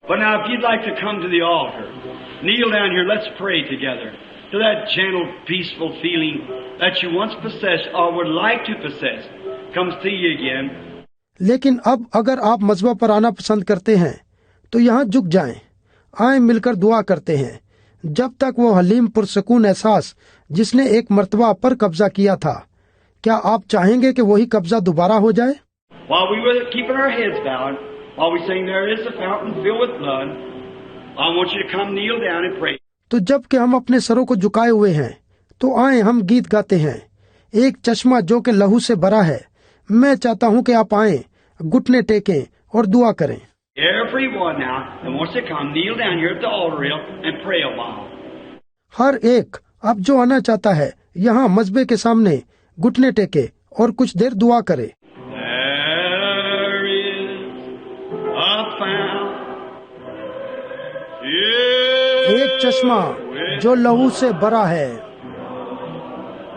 But now, if you'd like to come to the altar, kneel down here, let's pray together. To that gentle, peaceful feeling that you once possessed or would like to possess comes to you again. لیکن اب اگر آپ مذبح پر آنا پسند کرتے ہیں تو یہاں جھک جائیں، آئیں مل کر دعا کرتے ہیں، جب تک وہ حلیم پرسکون احساس جس نے ایک مرتبہ پر قبضہ کیا تھا، کیا آپ چاہیں گے کہ وہی قبضہ دوبارہ ہو جائے؟ While we were keeping our heads bowed, while we saying there is a fountain filled with blood, I want you to come kneel down and pray. تو جب کہ ہم اپنے سروں کو جھکائے ہوئے ہیں تو آئیں ہم گیت گاتے ہیں، ایک چشمہ جو کہ لہو سے بھرا ہے، میں چاہتا ہوں کہ آپ آئیں، گھٹنے ٹیکیں اور دعا کریں۔ Everyone now that wants to come, kneel down here at the altar rail and pray a while. ہر ایک اب جو آنا چاہتا ہے یہاں مذبح کے سامنے گھٹنے ٹیکے اور کچھ دیر دعا کرے۔ There is a fountain ایک چشمہ جو لہو سے بھرا ہے،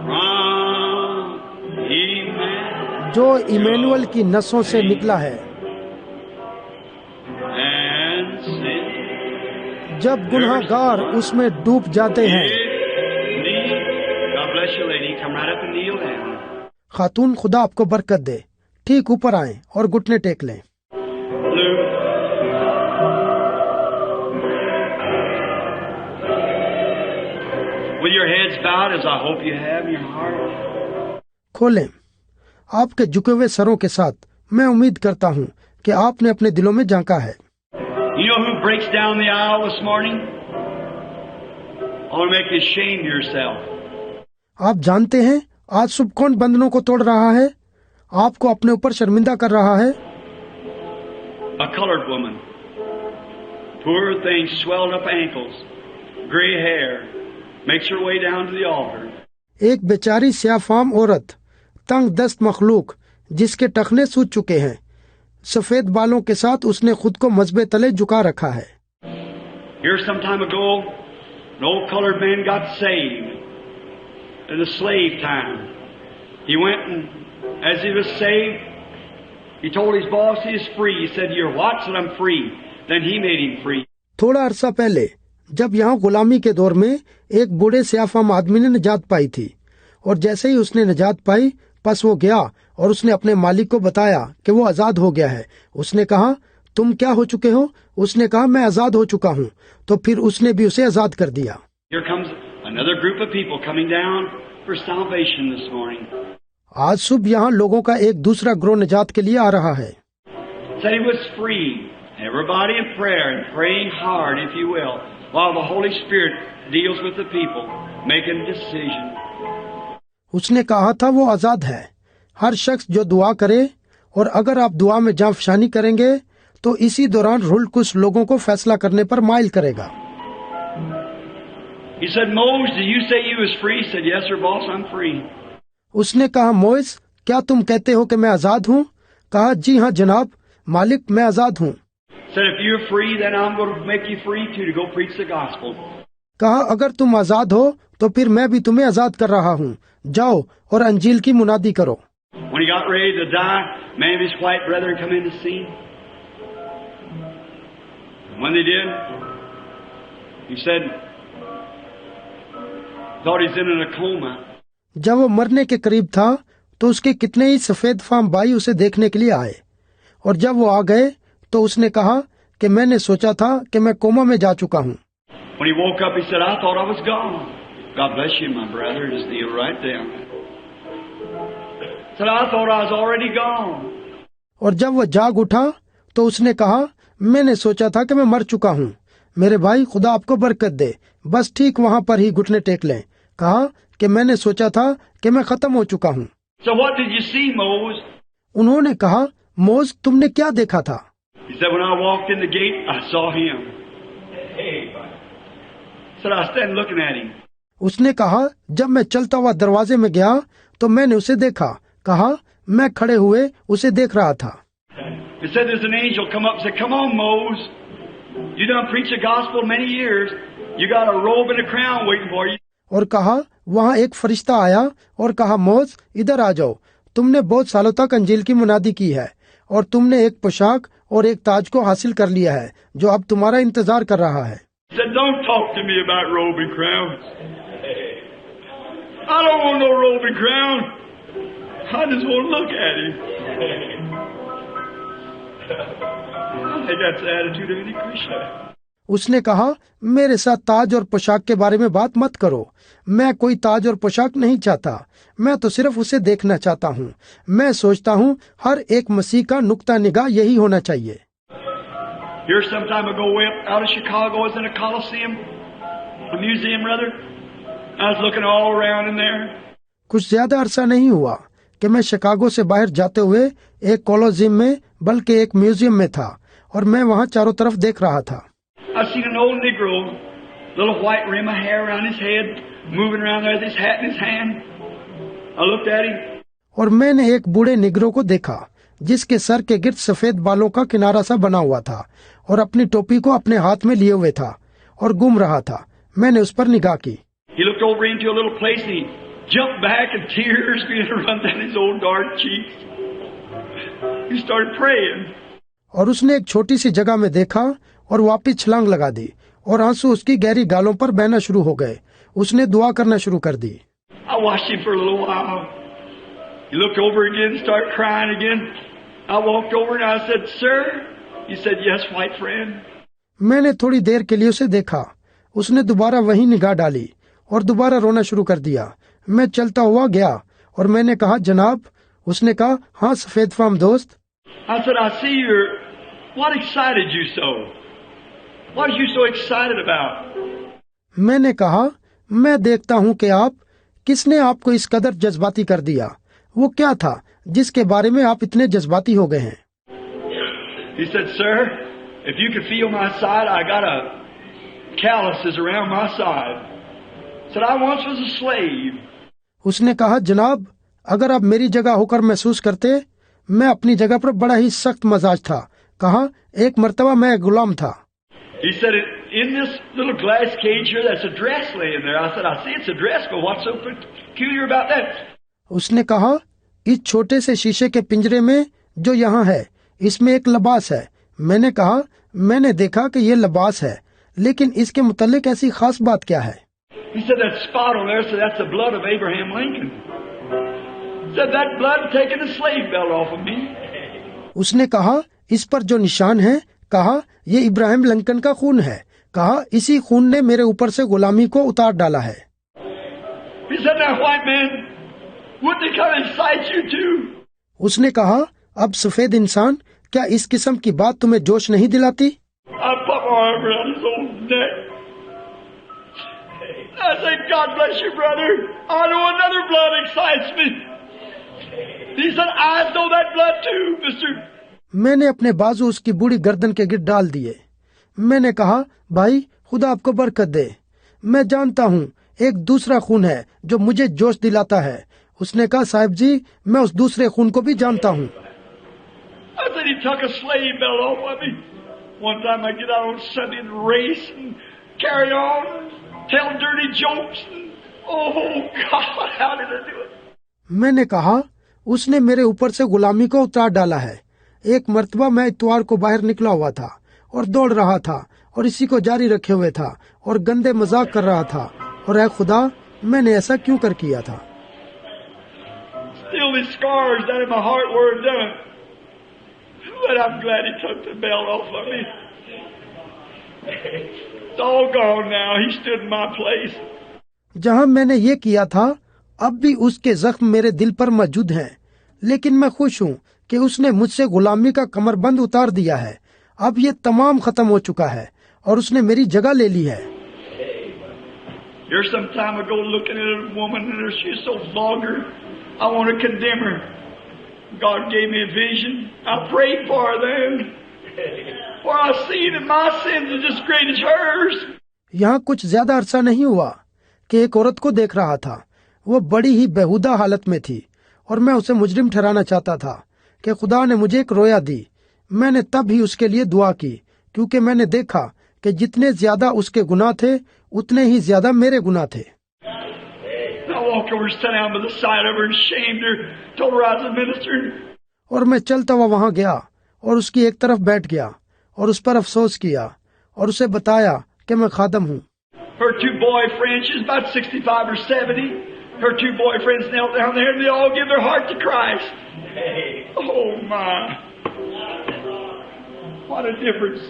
from Emmanuel, جو ایمینول کی نسوں سے نکلا ہے۔ and sin. جب گناہ گار اس میں ڈوب جاتے ہیں۔ God bless you, lady. Come right up and kneel down. خاتون خدا آپ کو برکت دے، ٹھیک اوپر آئیں اور گھٹنے ٹیک لیں۔ With your heads bowed, as I hope you have in your heart. کھولیں آپ کے جھکے ہوئے سروں کے ساتھ، میں امید کرتا ہوں کہ آپ نے اپنے دلوں میں جھانکا ہے۔ You know who breaks down the aisle this morning? I want to make you ashamed of yourself. آپ جانتے ہیں آج صبح کون بندنوں کو توڑ رہا ہے، آپ کو اپنے اوپر شرمندہ کر رہا ہے؟ A colored woman. Poor thing, swelled up ankles, gray hair, makes her way down to the altar. ایک بیچاری سیاہ فام عورت، تنگ دست مخلوق جس کے ٹخنے سوج چکے ہیں، سفید بالوں کے ساتھ اس نے خود کو مذبح تلے جھکا رکھا ہے۔ Here some time ago, an old colored man got saved in the slave time. He went and as he was saved, he told his boss he is free. He said, "You're what?" Said, "I'm free." Then he made him free. تھوڑا عرصہ پہلے جب یہاں غلامی کے دور میں ایک بوڑھے سیاہ فام آدمی نے نجات پائی تھی، اور جیسے ہی اس نے نجات پائی پس وہ گیا اور اس نے اپنے مالک کو بتایا کہ وہ آزاد ہو گیا ہے۔ اس نے کہا تم کیا ہو چکے ہو؟ اس نے کہا میں آزاد ہو چکا ہوں، تو پھر اس نے بھی اسے آزاد کر دیا۔ Here comes another group of people coming down for salvation this morning. آج صبح یہاں لوگوں کا ایک دوسرا گروہ نجات کے لیے آ رہا ہے۔ Said he was free. Everybody in prayer and praying hard, if you will, while the Holy Spirit deals with the people, making a decision. اس نے کہا تھا وہ آزاد ہے، ہر شخص جو دعا کرے، اور اگر آپ دعا میں جاں فشانی کریں گے تو اسی دوران روح القدس لوگوں کو فیصلہ کرنے پر مائل کرے گا۔ He said, "Moses, did you say you was free?" He said, "Yes, sir, boss, I'm free." اس نے کہا موئس کیا تم کہتے ہو کہ میں آزاد ہوں؟ کہا جی ہاں جناب مالک میں آزاد ہوں۔ Said, "If you're free, then I'm going to make you free too to go preach the gospel." کہا اگر تم آزاد ہو تو پھر میں بھی تمہیں آزاد کر رہا ہوں، جاؤ اور انجیل کی منادی کرو۔ When he got ready to die, many of his white brethren come in to see him. When they did, he said, thought he's in a coma. جب وہ مرنے کے قریب تھا تو اس کے کتنے ہی سفید فام بھائی اسے دیکھنے کے لیے آئے، اور جب وہ آ گئے تو اس نے کہا کہ میں نے سوچا تھا کہ میں کوما میں جا چکا ہوں۔ When he woke up, he said, "I thought I was gone." God bless you, my brother. Just kneel right down. Said, "I thought I was already gone." اور جب وہ جاگ اٹھا تو اس نے کہا میں نے سوچا تھا کہ میں مر چکا ہوں۔ میرے بھائی خدا آپ کو برکت دے، بس ٹھیک وہاں پر ہی گھٹنے ٹیک لیں۔ کہا کہ میں نے سوچا تھا کہ میں ختم ہو چکا ہوں۔ So what did you see, Moses? انہوں نے کہا موز تم نے کیا دیکھا تھا؟ He said, "When I walked in the gate, I saw him." Said, "I stand looking at him." اس نے کہا جب میں چلتا ہوا دروازے میں گیا تو میں نے اسے دیکھا۔ کہا میں کھڑے ہوئے اسے دیکھ رہا تھا۔ He said, "There's an angel come up and said, 'Come on, Moses. You done preached the gospel many years. You got a robe and a crown waiting for you." اور کہا وہاں ایک فرشتہ آیا اور کہا موز ادھر آ جاؤ، تم نے بہت سالوں تک انجیل کی منادی کی ہے اور تم نے ایک پوشاک اور ایک تاج کو حاصل کر لیا ہے جو اب تمہارا انتظار کر رہا ہے۔ He said, don't talk to me about robe and crown. I don't want no robe and crown. I just want to look at him. I think that's the attitude of any Christian. اس نے کہا میرے ساتھ تاج اور پوشاک کے بارے میں بات مت کرو، میں کوئی تاج اور پوشاک نہیں چاہتا، میں تو صرف اسے دیکھنا چاہتا ہوں۔ میں سوچتا ہوں ہر ایک مسیح کا نقطہ نگاہ یہی ہونا چاہیے۔ Here some time ago, way up out of Chicago, I was in a Coliseum, a museum rather. I was looking all around in there. کچھ زیادہ عرصہ نہیں ہوا کہ میں شکاگو سے باہر جاتے ہوئے ایک کولوسیم میں بلکہ ایک میوزیم میں تھا اور میں وہاں چاروں طرف دیکھ رہا تھا۔ I seen an old Negro, little white rim of hair around his head, moving around there with his hat in his hand. I looked at him. اور میں نے ایک بوڑھے نگرو کو دیکھا جس کے سر کے گرد سفید بالوں کا کنارہ سا بنا ہوا تھا اور اپنی ٹوپی کو اپنے ہاتھ میں لیے ہوئے تھا اور گھوم رہا تھا۔ میں نے اس پر نگاہ کی۔ He looked over into a little place and he jumped back and tears began to run down his old dark cheeks. He started praying. اور اس نے ایک چھوٹی سی جگہ میں دیکھا اور واپس چھلانگ لگا دی اور آنسو اس کی گہری گالوں پر بہنا شروع ہو گئے۔ اس نے دعا کرنا شروع کر دی۔ I watched him for a little while. He looked over again, started crying again. I walked over and I said, "Sir?" He said, "Yes, white friend." میں نے تھوڑی دیر کے لیے اسے دیکھا، اس نے دوبارہ وہیں نگاہ ڈالی اور دوبارہ رونا شروع کر دیا۔ میں چلتا ہوا گیا اور میں نے کہا جناب۔ اس نے کہا ہاں سفید فام دوست۔ I said, "I see you're, what excited you so? What are you so excited about?" میں نے کہا میں دیکھتا ہوں کہ آپ کس نے آپ کو اس قدر جذباتی کر دیا، وہ کیا تھا جس کے بارے میں آپ اتنے جذباتی ہو گئے ہیں؟ He said, "Sir, if you could feel my side, I got a calluses around my side." Said, "I once was a slave." اس نے کہا jnab اگر آپ میری جگہ ہو کر محسوس کرتے، میں اپنی جگہ پر بڑا ہی سخت مزاج تھا۔ کہا ایک مرتبہ میں غلام تھا۔ He said, "In this little glass cage here, that's a dress laying there." I said, "I see it's a dress, but what's so peculiar about that?" اس نے کہا اس چھوٹے سے شیشے کے پنجرے میں جو یہاں ہے اس میں ایک لباس ہے۔ میں نے کہا میں نے دیکھا کہ یہ لباس ہے، لیکن اس کے متعلق ایسی خاص بات کیا ہے؟ He said, "That spot on there, so that's the blood of Abraham Lincoln." He said, "That blood taking the slave belt off of me." اس نے کہا اس پر جو نشان ہے، کہا یہ ابراہیم لنکن کا خون ہے، کہا اسی خون نے میرے اوپر سے غلامی کو اتار ڈالا ہے۔ He said, "Now, white man, wouldn't it kind of excite you too?" اس نے کہا اب سفید انسان کیا اس قسم کی بات تمہیں جوش نہیں دلاتی؟ I put my arm around his old neck. I said, "God bless you, brother. I know another blood excites me." He said, "I know that blood too, mister." میں نے اپنے بازو اس کی بوڑھی گردن کے گرد ڈال دیے۔ میں نے کہا بھائی خدا آپ کو برکت دے، میں جانتا ہوں ایک دوسرا خون ہے جو مجھے جوش دلاتا ہے۔ اس نے کہا صاحب جی میں اس دوسرے خون کو بھی جانتا ہوں۔ I said, "He took a slave belt off of me. One time I get out on Sunday and race and carry on, tell dirty jokes. And, oh, God, how did I do it?" میں نے کہا اس نے میرے اوپر سے غلامی کو اتار ڈالا ہے۔ ایک مرتبہ میں اتوار کو باہر نکلا ہوا تھا اور دوڑ رہا تھا اور اسی کو جاری rکھے ہوئے تھا اور گندے مذاق کر رہا تھا، اور اے خدا میں نے ایسا کیوں کر کیا تھا؟ Still, the scars down in my heart were done. But I'm glad he took the belt off of me. It's all gone now. He stood in my place. جہاں میں نے یہ کیا تھا اب بھی اس کے زخم میرے دل پر موجود ہیں، لیکن میں خوش ہوں کہ اس نے مجھ سے غلامی کا کمر بند اتار دیا ہے۔ اب یہ تمام ختم ہو چکا ہے اور اس نے میری جگہ لے لی ہے۔ Here some time ago looking at a woman and she's so vulgar, I want to condemn her. God gave me a vision. I prayed for her then. For I see that my sins are just great as hers. یہاں کچھ زیادہ عرصہ نہیں ہوا کہ ایک عورت کو دیکھ رہا تھا، وہ بڑی ہی بےہودہ حالت میں تھی اور میں اسے مجرم ٹھہرانا چاہتا تھا کہ خدا نے مجھے ایک رویا دی۔ میں نے تب ہی اس کے لیے دعا کی کیونکہ میں نے دیکھا کہ جتنے زیادہ اس کے گناہ تھے اتنے ہی زیادہ میرے گناہ تھے۔ اور میں چلتا ہوا وہاں گیا اور اس کی ایک طرف بیٹھ گیا اور اس پر افسوس کیا اور اسے بتایا کہ میں خادم ہوں. Her two boyfriends, she's about 65 or 70. Her two boyfriends knelt down there and they all give their heart to Christ. Oh my. What a difference.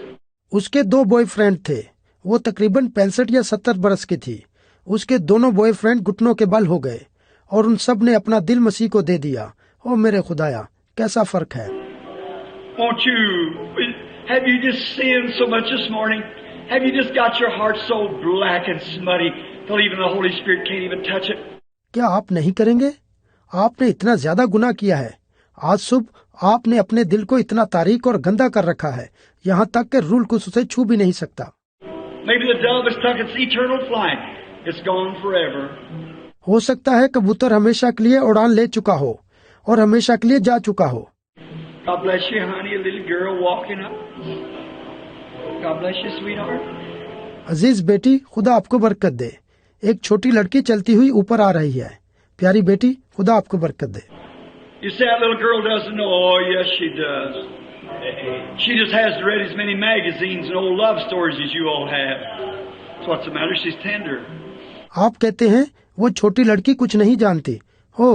اس کے 2 بوائے فرینڈ تھے. وہ تقریباً 65 یا 70 برس کی تھی. اس کے دونوں بوائے فرینڈ گھٹنوں کے بل ہو گئے اور ان سب نے اپنا دل مسیح کو دے دیا. او میرے خدایا، کیسا فرق ہے. Won't you, have you just sinned so much this morning? Have you just got your heart so black and smutty till even the Holy Spirit can't even touch it? کیا آپ نہیں کریں گے؟ آپ نے اتنا زیادہ گناہ کیا ہے. آج صبح آپ نے اپنے دل کو اتنا تاریک اور گندا کر رکھا ہے یہاں تک کہ روح القدس اسے چھو بھی نہیں سکتا. Maybe the dove has took its eternal flight. It's gone forever. ہو سکتا ہے کبوتر ہمیشہ کے لیے اڑان لے چکا ہو اور ہمیشہ کے لیے جا چکا ہو. God bless you, honey, a little girl walking up. God bless you, sweetheart. عزیز بیٹی، خدا آپ کو برکت دے. ایک چھوٹی لڑکی چلتی ہوئی اوپر آ رہی ہے. پیاری بیٹی، خدا آپ کو برکت دے. You say that little girl doesn't know. Oh, yes, she does. She just hasn't read as many magazines and old love stories as you all have. So what's the matter? She's tender. آپ کہتے ہیں وہ چھوٹی لڑکی کچھ نہیں جانتی. ہو،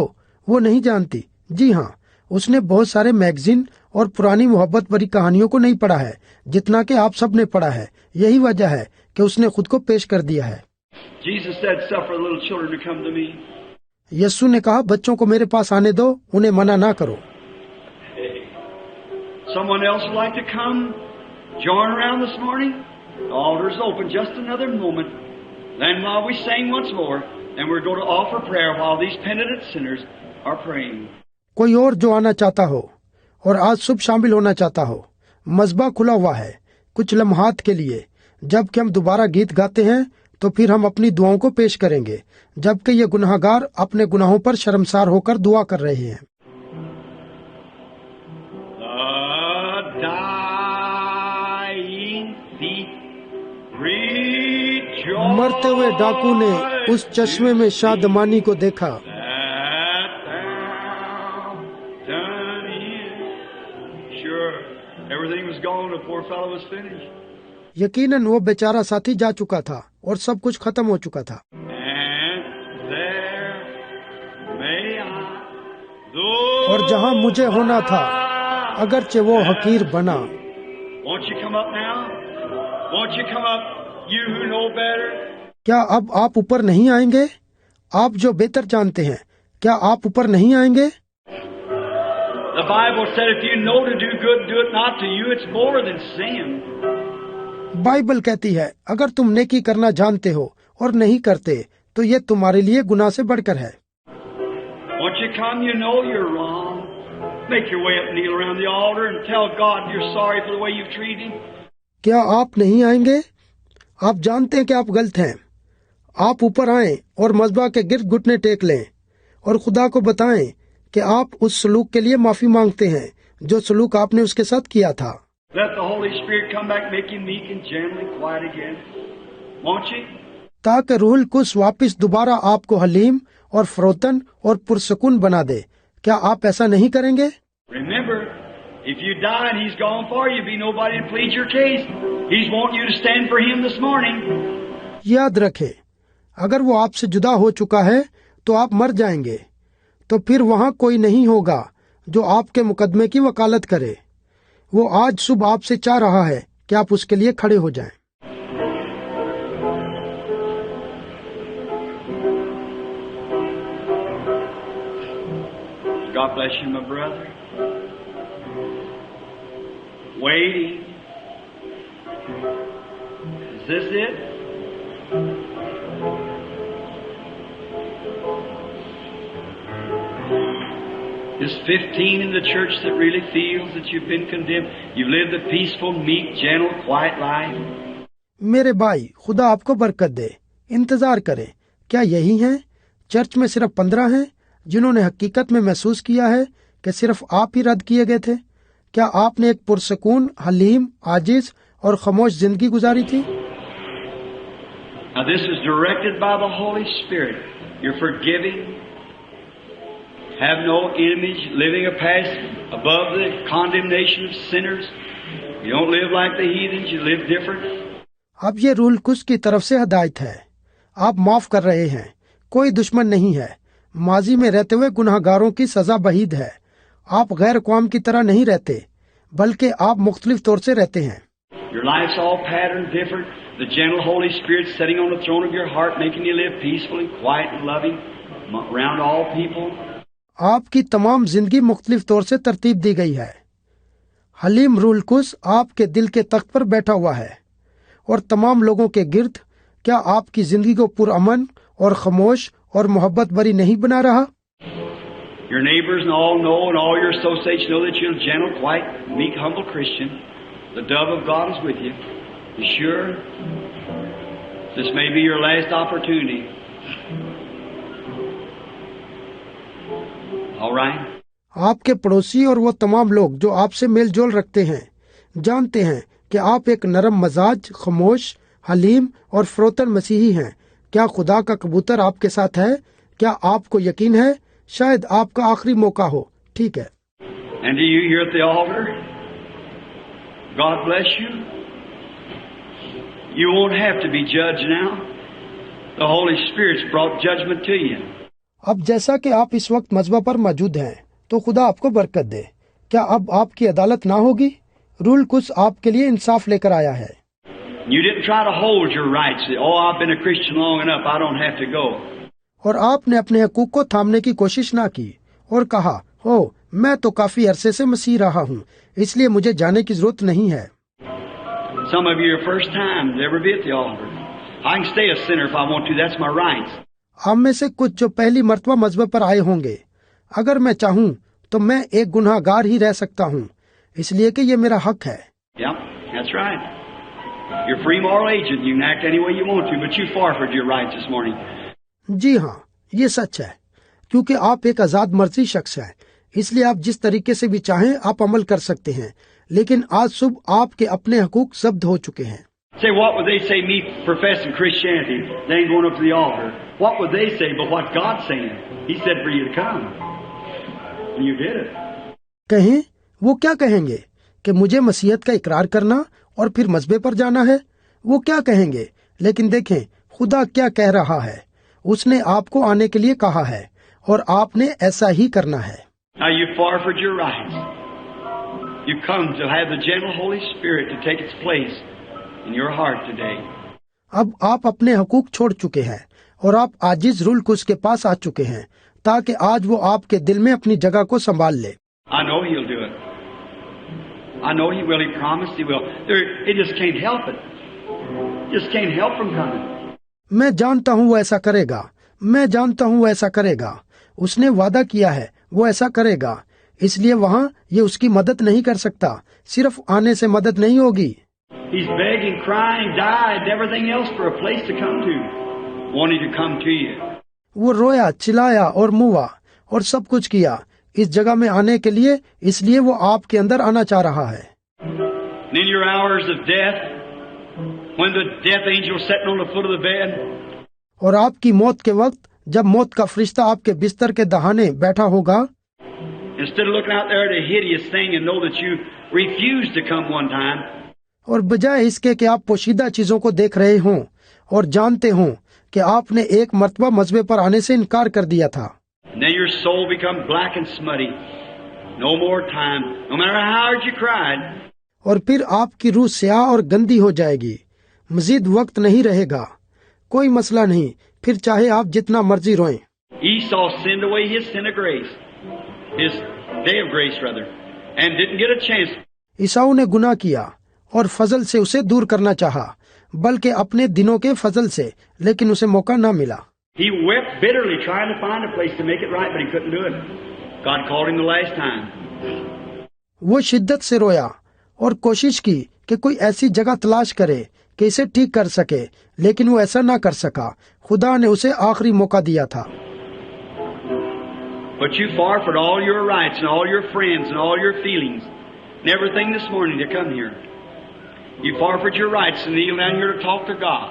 وہ نہیں جانتی. جی ہاں، اس نے بہت سارے میگزین اور پرانی محبت بھری کہانیوں کو نہیں پڑھا ہے جتنا کہ آپ سب نے پڑھا ہے. یہی وجہ ہے کہ اس نے خود کو پیش کر دیا ہے. Jesus said, suffer little children to come to me. یسوع نے کہا بچوں کو میرے پاس آنے دو، انہیں منع نہ کرو. Someone else would like to come, join around this morning? The altar's open just another moment. Then while we sing once more, and we're going to offer prayer while these penitent sinners are praying. کوئی اور جو آنا چاہتا ہو اور آج صبح شامل ہونا چاہتا ہو، مذبح کھلا ہوا ہے کچھ لمحات کے لیے. جب کہ ہم دوبارہ گیت گاتے ہیں تو پھر ہم اپنی دعاؤں کو پیش کریں گے جبکہ یہ گناہ گار اپنے گناہوں پر شرمسار ہو کر دعا کر رہے ہیں. مرتے ہوئے ڈاکو نے اس چشمے میں شادمانی کو دیکھا. یقیناً وہ بیچارہ ساتھی جا چکا تھا اور سب کچھ ختم ہو چکا تھا. اور جہاں مجھے ہونا تھا اگرچہ وہ حقیر بنا. کیا اب آپ اوپر نہیں آئیں گے؟ آپ جو بہتر جانتے ہیں، کیا آپ اوپر نہیں آئیں گے؟ The Bible said if you know to do good, do it not to you. It's more than sin. Bible کہتی ہے اگر تم نیکی کرنا جانتے ہو اور نہیں کرتے تو یہ تمہارے لیے گناہ سے بڑھ کر ہے. Once you come, you know you're wrong. Make your way up, kneel around the altar and tell God you're sorry for the way you've treated him. کیا آپ نہیں آئیں گے؟ آپ جانتے ہیں کہ آپ غلط ہیں. آپ اوپر آئیں اور مذبح کے گرد گھٹنے ٹیک لیں اور خدا کو بتائیں کہ آپ اس سلوک کے لیے معافی مانگتے ہیں جو سلوک آپ نے اس کے ساتھ کیا تھا. Let the Holy Spirit come back, make you meek and gentle and quiet again. Won't you? تاکہ روح القدس واپس دوبارہ آپ کو حلیم اور فروتن اور پرسکون بنا دے. کیا آپ ایسا نہیں کریں گے؟ Remember, if you die and he's gone for you, be nobody to plead your case. He's wanting you to stand for him this morning. یاد رکھے اگر وہ آپ سے جدا ہو چکا ہے تو آپ مر جائیں گے تو پھر وہاں کوئی نہیں ہوگا جو آپ کے مقدمے کی وکالت کرے. وہ آج صبح آپ سے چاہ رہا ہے کہ آپ اس کے لیے کھڑے ہو جائیں. God bless you, my brother. Waiting. Is this it? There's 15 in the church that really feels that you've been condemned. You've lived a peaceful, meek, gentle, quiet life. میرے بھائی، خدا آپ کو برکت دے. انتظار کریں. کیا یہی ہیں؟ چرچ میں صرف 15 ہیں جنہوں نے حقیقت میں محسوس کیا ہے کہ صرف آپ ہی رد کیے گئے تھے. کیا آپ نے ایک پرسکون، حلیم، عاجز اور خاموش زندگی گزاری تھی؟ Now this is directed by the Holy Spirit. You're forgiving, have no image, living a pass above the condemnation of sinners. You don't live like the heathens, you live different. اب یہ رول کس کی طرف سے ہدایت ہے. آپ معاف کر رہے ہیں، کوئی دشمن نہیں ہے. ماضی میں رہتے ہوئے گناہ گاروں کی سزا بعید ہے. آپ غیر اقوام کی طرح نہیں رہتے، بلکہ آپ مختلف طور سے رہتے ہیں. Your life's all patterned different. The gentle Holy Spirit sitting on the throne of your heart, making you live peaceful and quiet and loving around all people. آپ کی تمام زندگی مختلف طور سے ترتیب دی گئی ہے. حلیم رول کس آپ کے دل کے تخت پر بیٹھا ہوا ہے اور تمام لوگوں کے گرد. کیا آپ کی زندگی کو پرامن اور خاموش اور محبت بری نہیں بنا رہا؟ Your neighbors and all know, and all your associates know that you're a gentle, quiet, meek, humble Christian. The dove of God is with you. You sure? This may be your last opportunity. All right? آپ کے پڑوسی اور وہ تمام لوگ جو آپ سے میل جول رکھتے ہیں جانتے ہیں کہ آپ ایک نرم مزاج، خاموش، حلیم اور فروتن مسیحی ہیں. کیا خدا کا کبوتر آپ کے ساتھ ہے؟ کیا آپ کو یقین ہے؟ شاید آپ کا آخری موقع ہو. ٹھیک ہے. And do you here at the altar? God bless you. You won't have to be judged now. The Holy Spirit's brought judgment to you. اب جیسا کہ آپ اس وقت مذبح پر موجود ہیں تو خدا آپ کو برکت دے. کیا اب آپ کی عدالت نہ ہوگی؟ رول کچھ آپ کے لیے انصاف لے کر آیا ہے. You didn't try to hold your rights. Oh, I've been a Christian long enough. I don't have to go. اور آپ نے اپنے حقوق کو تھامنے کی کوشش نہ کی اور کہا، میں تو کافی عرصے سے مسیح رہا ہوں، اس لیے مجھے جانے کی ضرورت نہیں ہے. Some of you are first time to ever be at the altar. I can stay a sinner if I want to. That's my rights. ہم میں سے کچھ جو pہلی مرتبہ مذبح پر آئے ہوں گے، اگر میں چاہوں تو میں ایک گناہ گار ہی رہ سکتا ہوں، اس لیے کہ یہ میرا حق ہے. Yep, that's right. You're a free moral agent. You can act any way you want to, but you forfeited your rights this morning. جی ہاں، یہ سچ ہے، کیونکہ آپ ایک آزاد مرضی شخص ہیں، اس لیے آپ جس طریقے سے بھی چاہیں آپ عمل کر سکتے ہیں، لیکن آج صبح آپ کے اپنے حقوق ضبط ہو چکے ہیں. Say, what would they say, me professing Christianity, they ain't going up to the altar? What would they say but what God's saying? He said for you to come. And you did it. کہیں وہ کیا کہیں گے کہ مجھے مسیحیت کا اقرار کرنا اور پھر مذبح پر جانا ہے؟ وہ کیا کہیں گے؟ لیکن دیکھیں خدا کیا کہہ رہا ہے. اس نے آپ کو آنے کے لیے کہا ہے اور آپ نے ایسا ہی کرنا ہے. Now you forfeit your rights. You come to have the gentle Holy Spirit to take its place in your heart today. اب آپ اپنے حقوق چھوڑ چکے ہیں اور آپ عاجز رول کس کے پاس آ چکے ہیں تاکہ آج وہ آپ کے دل میں اپنی جگہ کو سنبھال لے. I know He'll do it. I know He will. He promised He will. It just can't help it. Just can't help from coming. میں جانتا ہوں وہ ایسا کرے گا، میں جانتا ہوں وہ ایسا کرے گا. اس نے وعدہ کیا ہے وہ ایسا کرے گا، اس لیے وہاں یہ اس کی مدد نہیں کر سکتا. صرف آنے سے مدد نہیں ہوگی. He's begging, crying, died, everything else for a place to come to. Wanting to come to you. وہ رویا، چلایا اور موا اور سب کچھ کیا اس جگہ میں آنے کے لیے، اس لیے وہ آپ کے اندر آنا چاہ رہا ہے. And in your hours of death, when the death angel sitting on the foot of the bed, اور آپ کی موت کے وقت جب موت کا فرشتہ آپ کے بستر کے دہانے بیٹھا ہوگا، instead of looking out there at a hideous thing and know that you refused to come one time, اور بجائے اس کے کہ آپ پوشیدہ چیزوں کو دیکھ رہے ہوں اور جانتے ہوں کہ آپ نے ایک مرتبہ مذبح پر آنے سے انکار کر دیا تھا. then your soul become black and smutty. No more time, no matter how hard you cried. اور پھر آپ کی روح سیاہ اور گندی ہو جائے گی. مزید وقت نہیں رہے گا. کوئی مسئلہ نہیں، پھر چاہے آپ جتنا مرضی روئیں. Esau sinned away his sin of grace, his day of grace rather, and didn't get a chance. عیساؤ نے گناہ کیا اور فضل سے اسے دور کرنا چاہا، بلکہ اپنے دنوں کے فضل سے، لیکن اسے موقع نہ ملا. He wept bitterly trying to find a place to make it right, but he couldn't do it. God called him the last time. وہ شدت سے رویا اور کوشش کی کہ کوئی ایسی جگہ تلاش کرے کہ اسے ٹھیک کر سکے، لیکن وہ ایسا نہ کر سکا. خدا نے اسے آخری موقع دیا تھا. But you forfeit all your rights and all your friends and all your feelings and everything this morning to come here. You forfeit your rights to kneel down here to talk to God.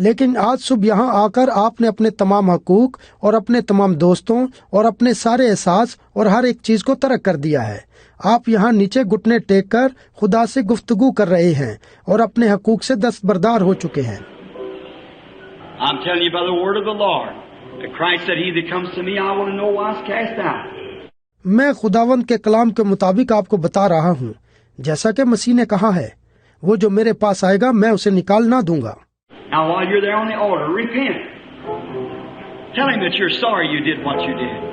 لیکن آج صبح یہاں آ کر آپ نے اپنے تمام حقوق اور اپنے تمام دوستوں اور اپنے سارے احساس اور ہر ایک چیز کو ترک کر دیا ہے۔ آپ یہاں نیچے گھٹنے ٹیک کر خدا سے گفتگو کر رہے ہیں اور اپنے حقوق سے دستبردار ہو چکے ہیں۔ I'm telling you by the word of the Lord that Christ said, "He that comes to me, I will in no wise cast out." میں خداوند کے کلام کے مطابق آپ کو بتا رہا ہوں، جیسا کہ مسیح نے کہا ہے، وہ جو میرے پاس آئے گا میں اسے نکال نہ دوں گا۔ Now while you're there on the altar, repent. Tell him that you're sorry you did what you did.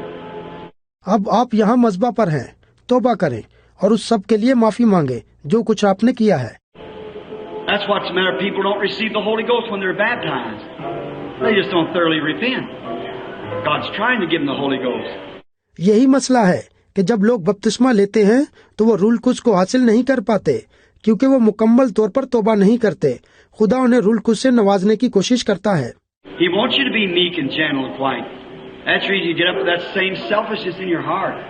اب آپ یہاں مذبح پر ہیں، توبہ کریں اور اس سب کے لیے معافی مانگیں جو کچھ آپ نے کیا ہے۔ That's what's the matter. People don't receive the Holy Ghost when they're baptized. They just don't thoroughly repent. God's trying to give them the Holy Ghost. یہی مسئلہ ہے کہ جب لوگ بپتسمہ لیتے ہیں تو وہ رول قدس کو حاصل نہیں کر پاتے کیونکہ وہ مکمل طور پر توبہ نہیں کرتے۔ خدا انہیں رول قدس سے نوازنے کی کوشش کرتا ہے۔ He wants you to be meek and gentle and quiet. That's the reason you get up with that same selfishness in your heart.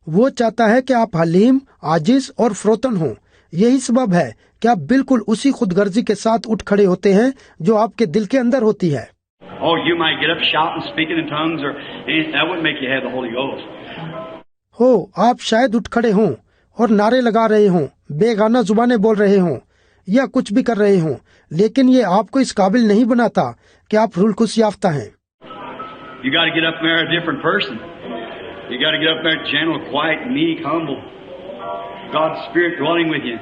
وہ چاہتا ہے کہ آپ حلیم، عاجز اور فروتن ہوں۔ یہی سبب ہے کہ آپ بالکل اسی خود غرضی کے ساتھ اٹھ کھڑے ہوتے ہیں جو آپ کے دل کے اندر ہوتی ہے۔ Oh, you might get up shouting, speaking in tongues, or that wouldn't make you have the Holy Ghost. ہو آپ شاید اٹھ کھڑے ہوں اور نعرے لگا رہے ہوں، بے گانا زبانیں بول رہے ہوں یا کچھ بھی کر رہے ہوں، لیکن یہ آپ کو اس قابل نہیں بناتا کہ آپ رول قدس یافتہ ہیں۔ You got to get up there a different person. You got to get up there gentle, quiet, meek, humble. God's Spirit dwelling with you.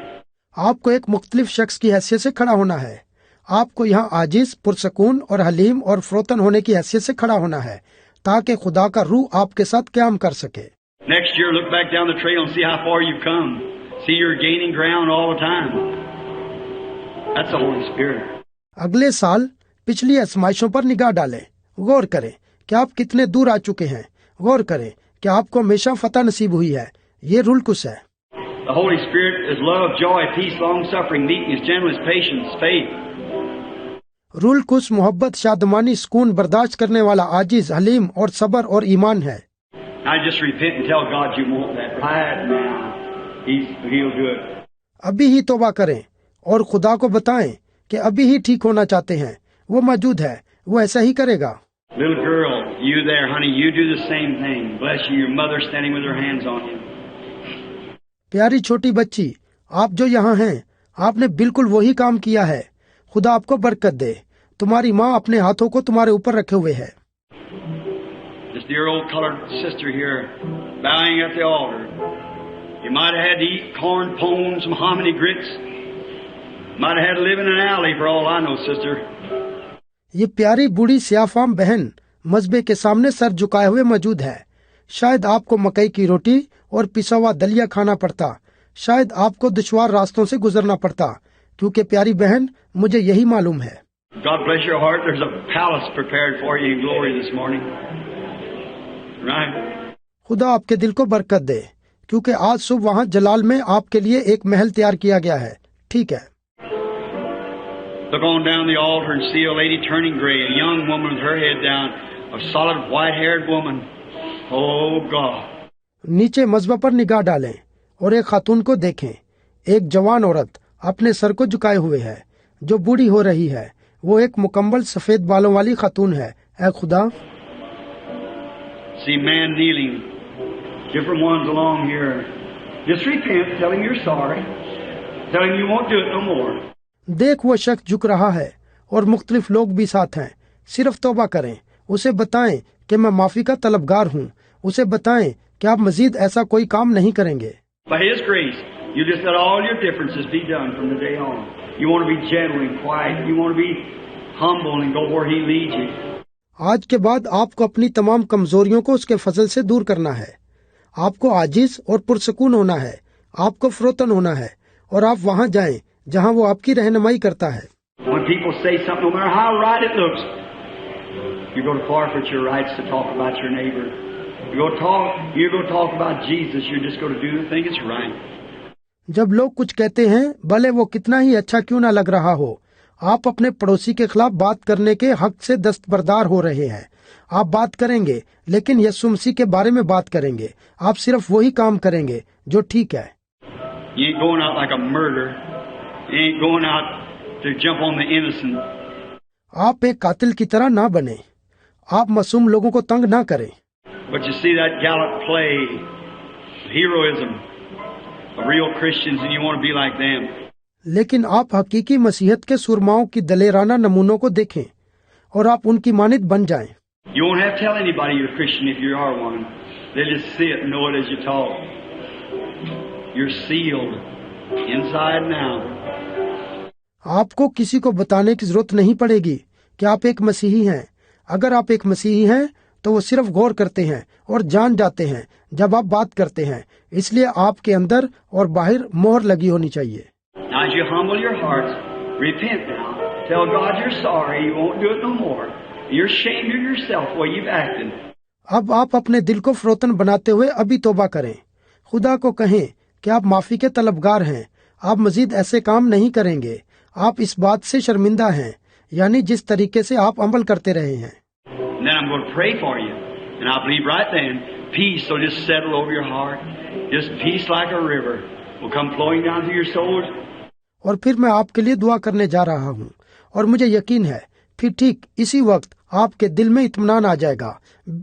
آپ کو ایک مختلف شخص کی حیثیت سے کھڑا ہونا ہے۔ آپ کو یہاں عاجز، پرسکون اور حلیم اور فروتن ہونے کی حیثیت سے کھڑا ہونا ہے تاکہ خدا کا روح آپ کے ساتھ قیام کر سکے۔ Next year, look back down the trail and see how far you've come. See you're gaining ground all the time. That's the Holy Spirit. اگلے سال پچھلی آزمائشوں پر نگاہ ڈالیں، غور کریں کہ آپ کتنے دور آ چکے ہیں، غور کریں کہ آپ کو ہمیشہ فتح نصیب ہوئی ہے۔ یہ رول قدس ہے۔ The Holy Spirit is love, joy, peace, long-suffering, meekness, gentleness, patience, faith. رول قدس محبت، شادمانی، سکون، برداشت کرنے والا، عاجز، حلیم اور صبر اور ایمان ہے۔ Now just repent and tell God you want that right now. He'll do it. ابھی ہی توبہ کریں اور خدا کو بتائیں کہ ابھی ہی ٹھیک ہونا چاہتے ہیں، وہ موجود ہے، وہ ایسا ہی کرے گا۔ Little girl, you there, honey, you do the same thing. Bless you, your mother standing with her hands on you. پیاری چھوٹی بچی، آپ جو یہاں ہیں، آپ نے بالکل وہی کام کیا ہے۔ خدا آپ کو برکت دے۔ تمہاری ماں اپنے ہاتھوں کو تمہارے اوپر رکھے ہوئے ہے۔ This dear old colored sister here, bowing at the altar. You might have had to eat corn pones, some hominy grits. Might have had to live in an alley for all I know, sister. یہ پیاری بوڑھی سیاہ فام بہن مذبے کے سامنے سر جھکائے ہوئے موجود ہے۔ شاید آپ کو مکئی کی روٹی اور پسا ہوا دلیا کھانا پڑتا، شاید آپ کو دشوار راستوں سے گزرنا پڑتا، کیونکہ پیاری بہن مجھے یہی معلوم ہے۔ God bless your heart. There's a palace prepared for you in glory this morning. Right? خدا آپ کے دل کو برکت دے، کیونکہ آج صبح وہاں جلال میں آپ کے لیے ایک محل تیار کیا گیا ہے۔ ٹھیک ہے۔ Look on down the altar and see a lady turning gray, a young woman with her head down, a solid white-haired woman. Oh God. نیچے مذبح پر نگاہ ڈالیں اور ایک خاتون کو دیکھیں، ایک جوان عورت اپنے سر کو جھکائے ہوئے ہے جو بوڑھی ہو رہی ہے۔ وہ ایک مکمل سفید بالوں والی خاتون ہے۔ اے خدا، See man kneeling, different ones along here. Just repent, tell him you're sorry, tell him you won't do it no more. دیکھ وہ شخص جھک رہا ہے اور مختلف لوگ بھی ساتھ ہیں۔ صرف توبہ کریں، اسے بتائیں کہ میں معافی کا طلبگار ہوں، اسے بتائیں کہ آپ مزید ایسا کوئی کام نہیں کریں گے۔ By His grace, you just let all your differences be done from the day on. You want to be gentle and quiet. You want to be humble and go where He leads you. آج کے بعد آپ کو اپنی تمام کمزوریوں کو اس کے فضل سے دور کرنا ہے۔ آپ کو عاجز اور پرسکون ہونا ہے، آپ کو فروتن ہونا ہے، اور آپ وہاں جائیں جہاں وہ آپ کی رہنمائی کرتا ہے۔ When people say something, no matter how right it looks, you go to forfeit your rights to talk about your neighbor. You go talk about Jesus. You're just going to do the thing that's right. جب لوگ کچھ کہتے ہیں، بھلے وہ کتنا ہی اچھا کیوں نہ لگ رہا ہو، آپ اپنے پڑوسی کے خلاف بات کرنے کے حق سے دستبردار ہو رہے ہیں۔ آپ بات کریں گے، لیکن یسوع مسیح کے بارے میں بات کریں گے۔ آپ صرف وہی کام کریں گے جو ٹھیک ہے۔ You ain't going out like a murderer. You ain't going out to jump on the innocent. آپ ایک قاتل کی طرح نہ بنے. آپ معصوم لوگوں کو تنگ نہ کریں. But you see that gallant play, heroism of real Christians, and you want to be like them. لیکن آپ حقیقی مسیحیت کے سرماؤں کی دلیرانہ نمونوں کو دیکھیں اور آپ ان کی مانند بن جائیں. You won't have to tell anybody you're a Christian if you are one. They'll just see it and know it as you talk. You're sealed inside now. آپ کو کسی کو بتانے کی ضرورت نہیں پڑے گی کہ آپ ایک مسیحی ہیں. اگر آپ ایک مسیحی ہیں تو وہ صرف غور کرتے ہیں اور جان جاتے ہیں جب آپ بات کرتے ہیں. اس لیے آپ کے اندر اور باہر مہر لگی ہونی چاہیے. Now as you humble your hearts, repent now. Tell God you're sorry, you won't do it no more. You're ashamed of yourself the way you've acted. اب آپ اپنے دل کو فروتن بناتے ہوئے ابھی توبہ کریں. خدا کو کہیں کہ آپ معافی کے طلبگار ہیں. آپ مزید ایسے کام نہیں کریں گے. آپ اس بات سے شرمندہ ہیں، یعنی جس طریقے سے آپ عمل کرتے رہے ہیں. And then I'm going to pray for you. And I believe right then, peace will just settle over your heart. Just peace like a river will come flowing down through your souls. اور پھر میں آپ کے لیے دعا کرنے جا رہا ہوں، اور مجھے یقین ہے پھر ٹھیک اسی وقت آپ کے دل میں اطمینان آ جائے گا.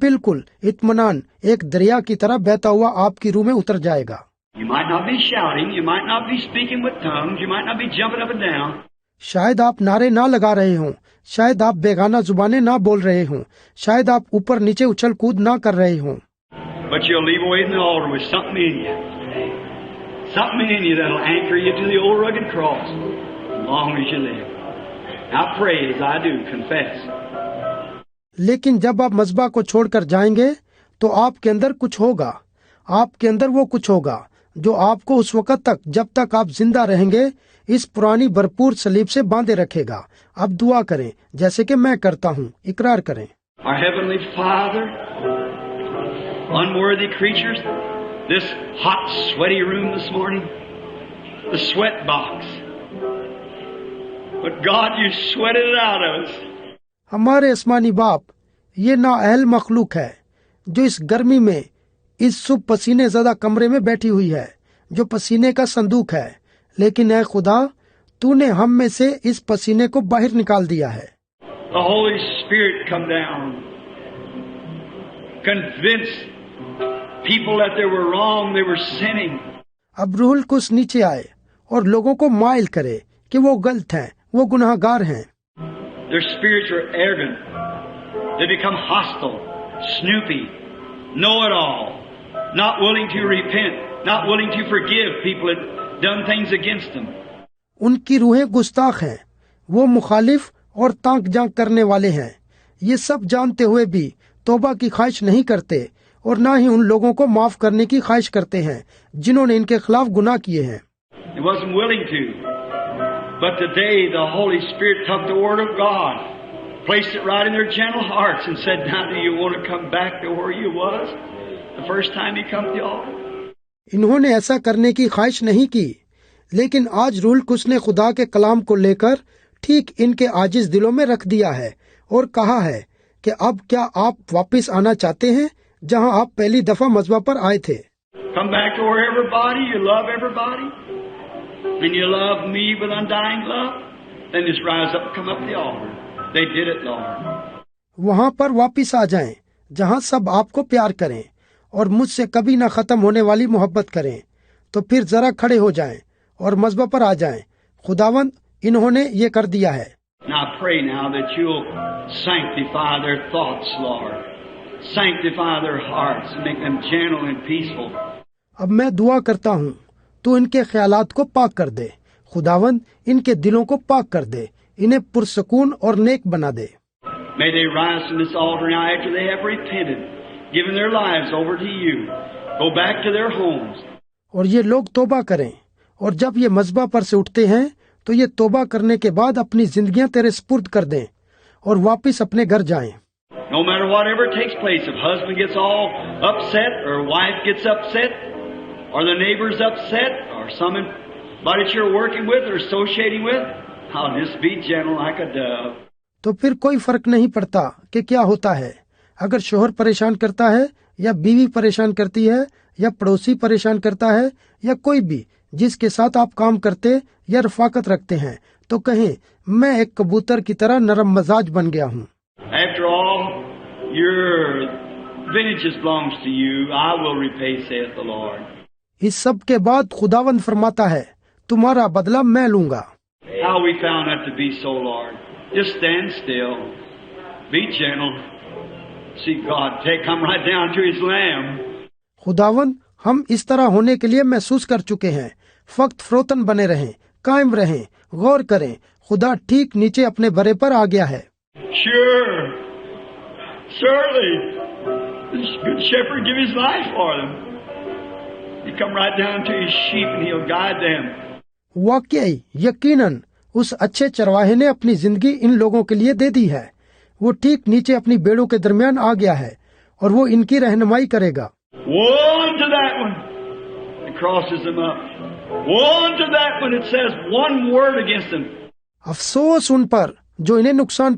بالکل اطمینان ایک دریا کی طرح بہتا ہوا آپ کی روح میں اتر جائے گا. You might not be shouting, you might not be speaking with tongues, you might not be jumping up and down. شاید آپ نعرے نہ لگا رہے ہوں، شاید آپ بیگانہ زبانیں نہ بول رہے ہوں، شاید آپ اوپر نیچے اچھل کود نہ کر رہے ہوں. But you'll leave away from the altar with something in you. Something in you that'll anchor you to the old rugged cross as long as you live. Now pray as I do, confess. لیکن جب آپ مذبح کو چھوڑ کر جائیں گے تو آپ کے اندر کچھ ہوگا. آپ کے اندر وہ کچھ ہوگا جو آپ کو اس وقت تک جب تک آپ زندہ رہیں گے اس پرانی بھرپور صلیب سے باندھے رکھے گا. اب دعا کریں جیسے کہ میں کرتا ہوں. اقرار کریں. Our Heavenly Father, unworthy creatures, this hot, sweaty room this morning, the sweat box. But God, you sweated it out of us. ہمارے آسمانی باپ، یہ نااہل مخلوق ہے جو اس گرمی میں اس صبح پسینے زدہ کمرے میں بیٹھی ہوئی ہے، جو پسینے کا صندوق ہے. لیکن اے خدا، تو نے ہم میں سے اس پسینے کو باہر نکال دیا ہے. The Holy Spirit come down. Convince people that they were wrong, they were sinning. اب روح القدس نیچے آئے اور لوگوں کو مائل کرے کہ وہ غلط ہیں، وہ گناہ گار ہیں. Their spirits are arrogant. They become hostile, snoopy, know-it-all, not willing to repent, not willing to forgive people that done things against them. ان کی روحیں گستاخ ہیں، وہ مخالف اور تانک جانک کرنے والے ہیں. یہ سب جانتے ہوئے بھی توبہ کی خواہش نہیں کرتے اور نہ ہی ان لوگوں کو معاف کرنے کی خواہش کرتے ہیں جنہوں نے ان کے خلاف گناہ کیے ہیں. He wasn't willing to. But today the Holy Spirit took the Word of God, placed it right in their gentle hearts and said, now do you want to come back to where you was the first time you come to the altar? انہوں نے ایسا کرنے کی خواہش نہیں کی، لیکن آج روح القدس نے خدا کے کلام کو لے کر ٹھیک ان کے عاجز دلوں میں رکھ دیا ہے اور کہا ہے کہ اب کیا آپ واپس آنا چاہتے ہیں جہاں آپ پہلی دفعہ مذبح پر آئے تھے. Come back to where everybody, you love everybody, and you love me with undying love, then just rise up and come up the altar. They did it, Lord. وہاں پر واپس آ جائیں جہاں سب آپ کو پیار کریں اور مجھ سے کبھی نہ ختم ہونے والی محبت کریں. تو پھر ذرا کھڑے ہو جائیں اور مذبح پر آ جائیں. خداوند انہوں نے یہ کر دیا ہے. Now I pray now that you'll sanctify their thoughts, Lord. Sanctify their hearts and make them gentle and peaceful. اب میں دعا کرتا ہوں تو ان کے خیالات کو پاک کر دے. خداوند ان کے دلوں کو پاک کر دے، انہیں پرسکون اور نیک بنا دے. May they rise from this altar now after they have repented, given their lives over to you. Go back to their homes. اور یہ لوگ توبہ کریں، اور جب یہ مذبح پر سے اٹھتے ہیں تو یہ توبہ کرنے کے بعد اپنی زندگیاں تیرے سپرد کر دیں اور واپس اپنے گھر جائیں. No matter whatever takes place, if husband gets all upset or wife gets upset or the neighbor's upset or somebody that you're working with or associating with, I'll just be gentle like a dove. تو پھر کوئی فرق نہیں پڑتا کہ کیا ہوتا ہے. اگر شوہر پریشان کرتا ہے یا بیوی پریشان کرتی ہے یا پڑوسی پریشان کرتا ہے یا کوئی بھی جس کے ساتھ آپ کام کرتے یا رفاقت رکھتے ہیں، تو کہیں میں ایک کبوتر کی طرح نرم مزاج بن گیا ہوں. After all, your vengeance belongs to you. I will repay, saith the Lord. اس سب کے بعد خداوند فرماتا ہے تمہارا بدلہ میں لوں گا. How we found that to be so, Lord. Just stand still. Be gentle. See God come right down to His lamb. خداوند ہم اس طرح ہونے کے لیے محسوس کر چکے ہیں. فقط فروتن بنے رہیں، قائم رہیں، غور کریں. خدا ٹھیک نیچے اپنے برے پر آ گیا ہے. Sure. Certainly. The good shepherd give his life for them. He come right down to his sheep and he'll guide them. واقعی یقیناً اس اچھے چرواہے نے اپنی زندگی ان لوگوں کے لیے دے دی ہے. وہ ٹھیک نیچے اپنی بیڑوں کے درمیان آ گیا ہے اور وہ ان کی رہنمائی کرے گا. Woe unto that one that crosses them up. Woe unto that one that says one word against them. افسوس ان پر جو انہیں نقصان